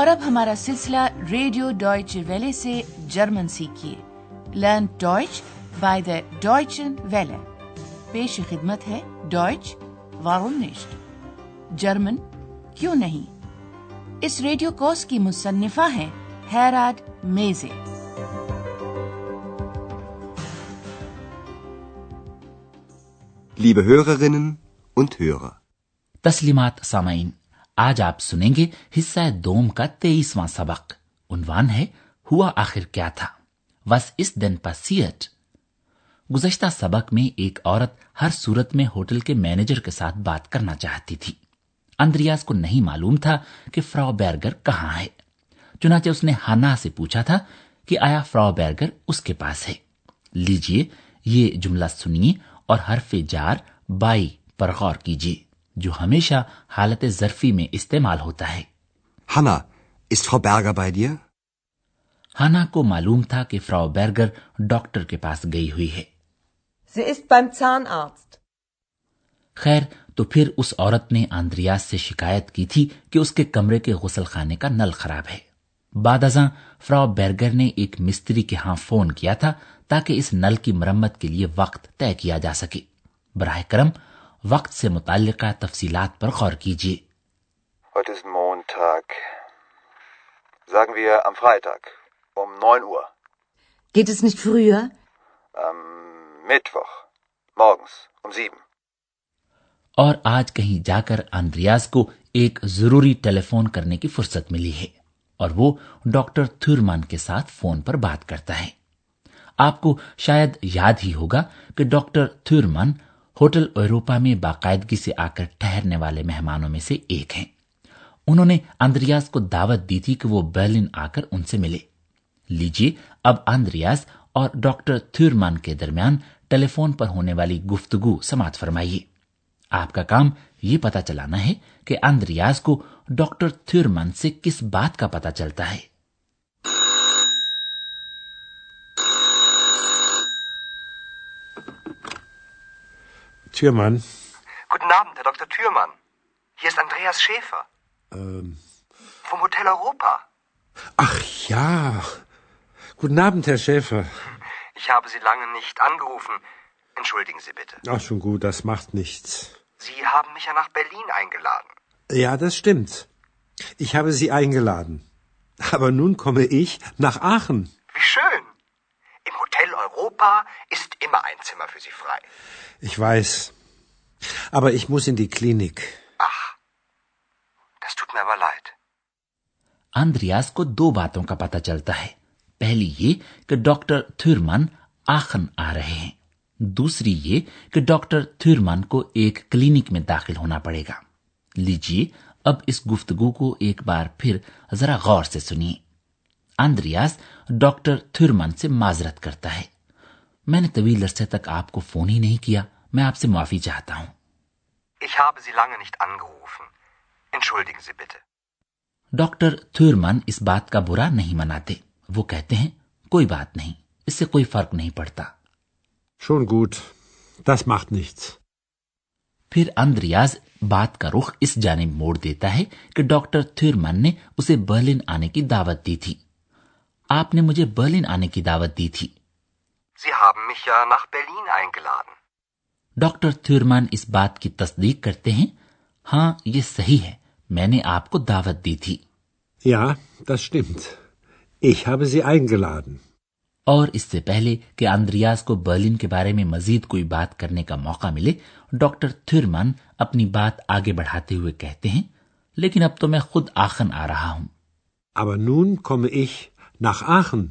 اور اب ہمارا سلسلہ ریڈیو ڈوائچے ویلے سے جرمن سیکھیے. Learn Deutsch by the Deutsche Welle. پیش خدمت ہے ڈوائچ واروم نیشٹ؟ جرمن کیوں نہیں؟ اس ریڈیو کورس کی مصنفہ ہیں ہیراد Meese. Liebe Hörerinnen und Hörer. تسلیمات سامعین، آج آپ سنیں گے حصہ دوم کا 23واں سبق. عنوان ہے ہوا آخر کیا تھا؟ Was ist denn passiert؟ گزشتہ سبق میں ایک عورت ہر صورت میں ہوٹل کے مینیجر کے ساتھ بات کرنا چاہتی تھی. اندریاس کو نہیں معلوم تھا کہ فراو بیرگر کہاں ہے. چنانچہ اس نے ہانا سے پوچھا تھا کہ آیا فراو بیرگر اس کے پاس ہے. لیجئے یہ جملہ سنیے اور حرف جار بائی پر غور کیجیے جو ہمیشہ حالت ظرفی میں استعمال ہوتا ہے. Hanna, ist Frau Berger bei dir? ہانا کو معلوم تھا کہ فراو بیرگر ڈاکٹر کے پاس گئی ہوئی ہے. Sie ist beim Zahnarzt. خیر تو پھر اس عورت نے اندریاس سے شکایت کی تھی کہ اس کے کمرے کے غسل خانے کا نل خراب ہے. بعد ازاں فراو بیرگر نے ایک مستری کے ہاں فون کیا تھا تاکہ اس نل کی مرمت کے لیے وقت طے کیا جا سکے. براہ کرم وقت سے متعلقہ تفصیلات پر غور کیجیے. Heute ist Montag. Sagen wir am Freitag um 9 Uhr. Geht es nicht früher? Am Mittwoch morgens um 7. اور آج کہیں جا کر اندریاس کو ایک ضروری ٹیلی فون کرنے کی فرصت ملی ہے اور وہ ڈاکٹر تھورمان کے ساتھ فون پر بات کرتا ہے. آپ کو شاید یاد ہی ہوگا کہ ڈاکٹر تھورمان ہوٹل ایوروپا میں باقاعدگی سے آ کر ٹھہرنے والے مہمانوں میں سے ایک ہیں. انہوں نے اندریاس کو دعوت دی تھی کہ وہ برلن آ کر ان سے ملے. لیجیے اب اندریاس اور ڈاکٹر تھورمان کے درمیان ٹیلی فون پر ہونے والی گفتگو سماعت فرمائیے. آپ کا کام یہ پتا چلانا ہے کہ اندریاس کو ڈاکٹر تھورمان سے کس بات کا پتا چلتا ہے. Thürmann. Guten Abend, Herr Dr. Thürmann. Hier ist Andreas Schäfer. Vom Hotel Europa. Ach ja. Guten Abend, Herr Schäfer. Ich habe Sie lange nicht angerufen. Entschuldigen Sie bitte. Ach, schon gut, das macht nichts. Sie haben mich ja nach Berlin eingeladen. Ja, das stimmt. Ich habe Sie eingeladen. Aber nun komme ich nach Aachen. Wie schön. Im Hotel Europa ist immer ein Zimmer für Sie frei. Ich weiß. Aber ich muss in die Klinik. Ach, das tut mir aber leid. Andreas کو دو باتوں کا پتا چلتا ہے. پہلی یہ کہ doctor Thurman آخن آ رہے ہیں. دوسری یہ کہ ڈاکٹر تھورمان کو ایک کلینک میں داخل ہونا پڑے گا. لیجیے اب اس گفتگو کو ایک بار پھر ذرا غور سے سنیے. اندریاس ڈاکٹر تھورمان سے معذرت کرتا ہے. میں نے طویل عرصے تک آپ کو فون ہی نہیں کیا. میں آپ سے معافی چاہتا ہوں. Ich habe Sie lange nicht angerufen. Entschuldigen Sie bitte. Doctor Thurmann اس بات کا برا نہیں مناتے. وہ کہتے ہیں کوئی بات نہیں، اس سے کوئی فرق نہیں پڑتا. Schon gut. Das macht nichts. پھر اندریاس بات کا رخ اس جانب موڑ دیتا ہے کہ ڈاکٹر تھورمان نے اسے برلن آنے کی دعوت دی تھی. آپ نے مجھے برلن آنے کی دعوت دی تھی. Sie haben mich ja nach Berlin eingeladen. Doctor Thurmann اس بات کی تصدیق کرتے ہیں. ہاں یہ صحیح ہے، میں نے آپ کو دعوت دی تھی. Ja, das stimmt. Ich habe Sie eingeladen. اور اس سے پہلے کہ اندریاس کو برلن کے بارے میں مزید کوئی بات کرنے کا موقع ملے، ڈاکٹر تھورمان اپنی بات آگے بڑھاتے ہوئے کہتے ہیں لیکن اب تو میں خود آخن آ رہا ہوں. Aber nun komme ich nach Aachen.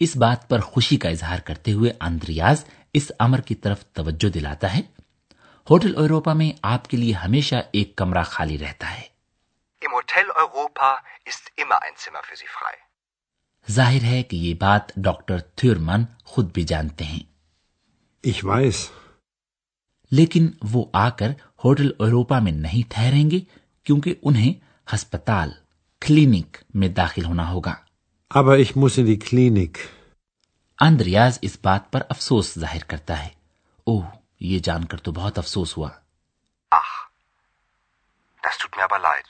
اس بات پر خوشی کا اظہار کرتے ہوئے اندریاس اس امر کی طرف توجہ دلاتا ہے. ہوٹل ایوروپا میں آپ کے لیے ہمیشہ ایک کمرہ خالی رہتا ہے. Im Hotel Europa ist immer ein Zimmer für Sie frei. ظاہر ہے کہ یہ بات ڈاکٹر تھورمان خود بھی جانتے ہیں. Ich weiß. لیکن وہ آ کر ہوٹل ایوروپا میں نہیں ٹھہریں گے کیونکہ انہیں ہسپتال کلینک میں داخل ہونا ہوگا. Aber ich muss in die Klinik. Andreas اس بات پر افسوس ظاہر کرتا ہے. اوہ، یہ جان کر تو بہت افسوس ہوا. Ach, das tut mir aber leid.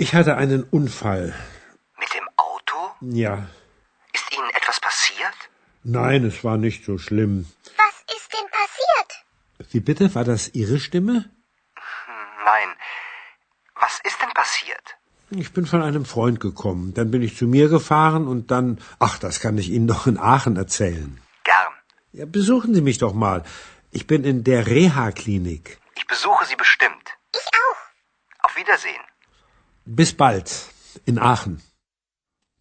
Ich hatte einen Unfall. Mit dem Auto? Ja. Ist Ihnen etwas passiert? Nein, es war nicht so schlimm. Was ist denn passiert? Wie bitte? War das Ihre Stimme? Nein. Was ist denn passiert? Ich bin von einem Freund gekommen. Dann bin ich zu mir gefahren und dann... Ach, das kann ich Ihnen doch in Aachen erzählen. Gern. Ja, besuchen Sie mich doch mal. Ich bin in der Reha-Klinik. Ich besuche Sie bestimmt. Ich auch. Auf Wiedersehen. Bis bald. In Aachen.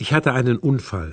Ich hatte einen Unfall.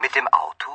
Mit dem Auto?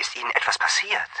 Ist Ihnen etwas passiert?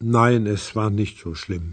Nein, es war nicht so schlimm.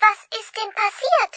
Was ist denn passiert?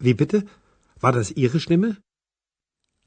Wie bitte? War das Ihre Stimme?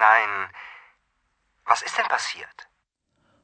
Nein. Was ist denn passiert?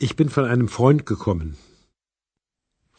Ich bin von einem Freund gekommen.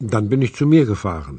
Dann bin ich zu mir gefahren.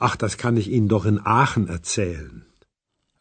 Ach, das kann ich Ihnen doch in Aachen erzählen.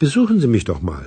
Besuchen Sie mich doch mal.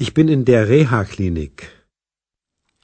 Ich bin in der Reha-Klinik.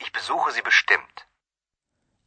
Ich besuche Sie bestimmt.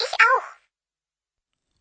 Ich auch.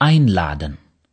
einladen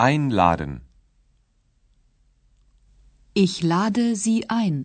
Einladen. Ich lade Sie ein.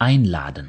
einladen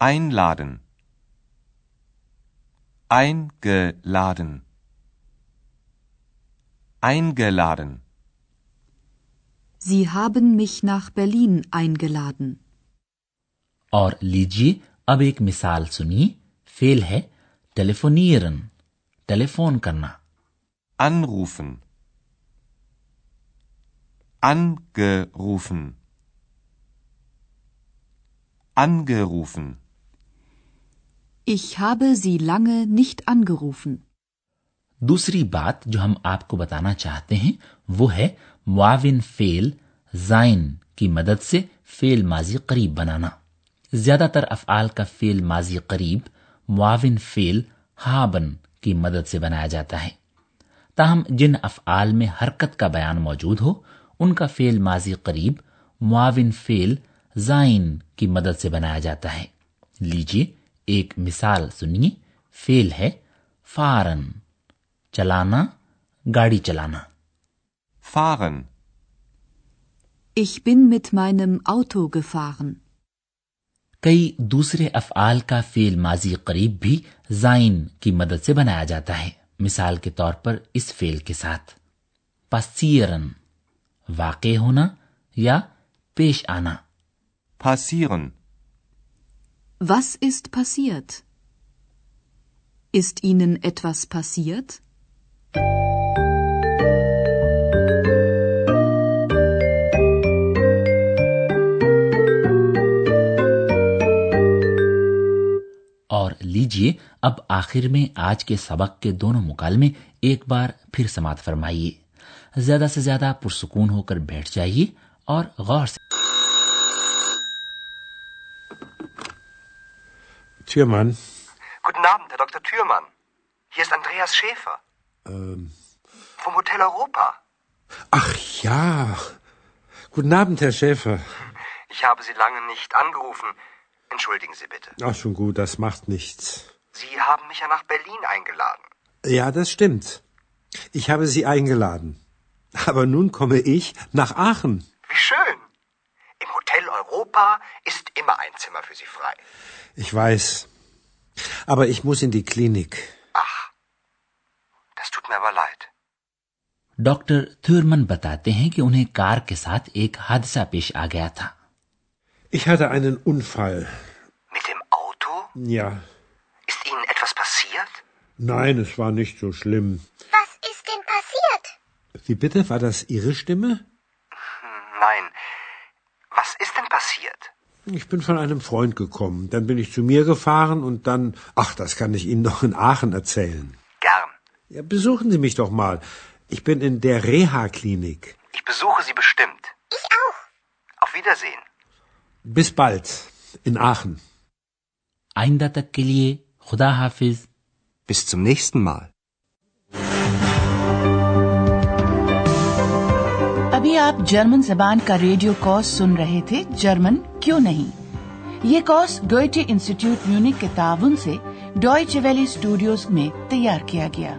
Einladen. Eingeladen. Eingeladen. Sie haben mich nach Berlin eingeladen. اور لیجیے اب ایک مثال سنیے. فعل ہے ٹیلیفونیرن، telephone کرنا. Anrufen. Angerufen. Angerufen. Ich habe Sie lange nicht angerufen. دوسری بات جو ہم آپ کو بتانا چاہتے ہیں وہ ہے معاون فعل زائن کی مدد سے فعل ماضی قریب بنانا. زیادہ تر افعال کا فعل ماضی قریب معاون فعل ہابن کی مدد سے بنایا جاتا ہے. تاہم جن افعال میں حرکت کا بیان موجود ہو ان کا فعل ماضی قریب معاون فعل زائن کی مدد سے بنایا جاتا ہے. لیجیے ایک مثال سنیے. فعل ہے فارن، چلانا، گاڑی چلانا. Fahren. Ich bin mit meinem Auto gefahren. کئی دوسرے افعال کا فعل ماضی قریب بھی زائن کی مدد سے بنایا جاتا ہے. مثال کے طور پر اس فعل کے ساتھ پاسیرن، واقع ہونا یا پیش آنا. Passieren. Was ist passiert? Ist Ihnen etwas passiert? اور لیجیے اب آخر میں آج کے سبق کے دونوں مکالمے ایک بار پھر سماعت فرمائیے. زیادہ سے زیادہ پرسکون ہو کر بیٹھ جائیے اور غور سے. Thürmann. Guten Abend, Herr Dr. Thürmann. Hier ist Andreas Schäfer. Vom Hotel Europa. Ach ja. Guten Abend, Herr Schäfer. Ich habe Sie lange nicht angerufen. Entschuldigen Sie bitte. Ach, schon gut, das macht nichts. Sie haben mich ja nach Berlin eingeladen. Ja, das stimmt. Ich habe Sie eingeladen. Aber nun komme ich nach Aachen. Wie schön. Im Hotel Europa ist immer ein Zimmer für Sie frei. Ich weiß. Aber ich muss in die Klinik. Ach, das tut mir aber leid. Doctor Thurman بتاتے ہیں کہ انہیں کار کے ساتھ ایک حادثہ پیش آ گیا تھا. Ich hatte einen Unfall. Mit dem Auto? Ja. Ist Ihnen etwas passiert? Nein, es war nicht so schlimm. Was ist denn passiert? Wie bitte? War das Ihre Stimme? Nein. Was ist denn passiert? Ich bin von einem Freund gekommen. Dann bin ich zu mir gefahren und dann... Ach, das kann ich Ihnen noch in Aachen erzählen. Gern. Ja, besuchen Sie mich doch mal. Ich bin in der Reha-Klinik. Ich besuche Sie bestimmt. Ich auch. Auf Wiedersehen. Bis bald. In Aachen. آئندہ تک کے لیے خدا حافظ. Bis zum nächsten Mal. ابھی آپ German زبان کا ریڈیو کورس سن رہے تھے جرمن کیوں نہیں. یہ کورس گوئٹے انسٹیٹیوٹ میونک کے تعاون سے ڈوائچے ویلی اسٹوڈیوز میں تیار کیا گیا.